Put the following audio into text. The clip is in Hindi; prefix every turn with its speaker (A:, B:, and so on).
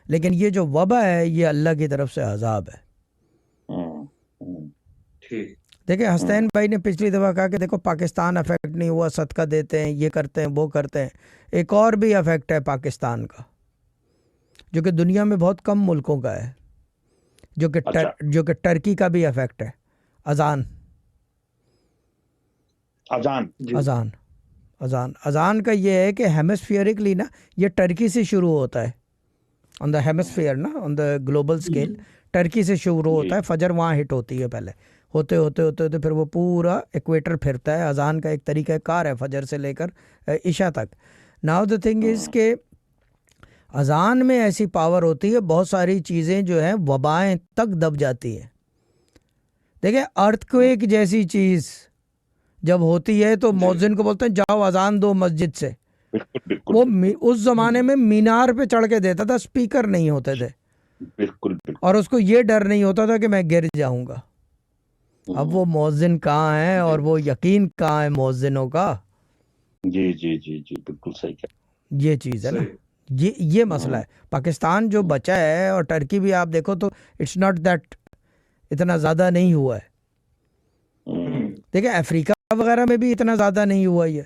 A: लेकिन ये जो वबा है ये अल्लाह की तरफ से अजाब है।
B: ठीक।
A: देखिए हसनैन भाई ने पिछली दफ़ा कहा कि देखो पाकिस्तान अफेक्ट नहीं हुआ, सदका देते हैं, ये करते हैं, वो करते हैं। एक और भी अफेक्ट है पाकिस्तान का, जो कि दुनिया में बहुत कम मुल्कों का है,
B: अच्छा।
A: जो कि टर्की का भी अफेक्ट है। अजान
B: अजान जी।
A: अजान अजान अजान का ये है कि हेमिस्फियरिकली ना ये टर्की से शुरू होता है, ऑन द हेमिस्फियर ना, on the global scale Turkey से शुरू
B: जी।
A: होता है। फजर वहाँ हिट होती है पहले, होते होते होते होते फिर वो पूरा इक्वेटर फिरता है। अजान का एक तरीका कार है फजर से लेकर इशा तक। नाउ द थिंग इज़ के अजान में ऐसी पावर होती है, बहुत सारी चीज़ें जो हैं वबाएं तक दब जाती हैं। देखिए अर्थक्वेक जैसी चीज़ जब होती है तो
B: जी।
A: मौजिन को बोलते हैं जाओ अजान दो मस्जिद से।
B: बिल्कुल बिल्कुल
A: वो
B: बिल्कुल।
A: उस ज़माने में मीनार पे चढ़ के देता था, स्पीकर नहीं होते थे,
B: बिल्कुल बिल्कुल।
A: और उसको ये डर नहीं होता था कि मैं गिर जाऊंगा। अब वो मौजिन कहाँ है और
B: जी
A: वो यकीन कहाँ है मौजिनों का।
B: जी जी जी जी, बिल्कुल सही कहा।
A: ये चीज़ है ना,
B: सही।
A: ये मसला है। पाकिस्तान जो बचा है और टर्की भी आप देखो तो इट्स नॉट दैट इतना ज़्यादा नहीं हुआ है। देखिए अफ्रीका वगैरह में भी इतना ज़्यादा नहीं हुआ ये।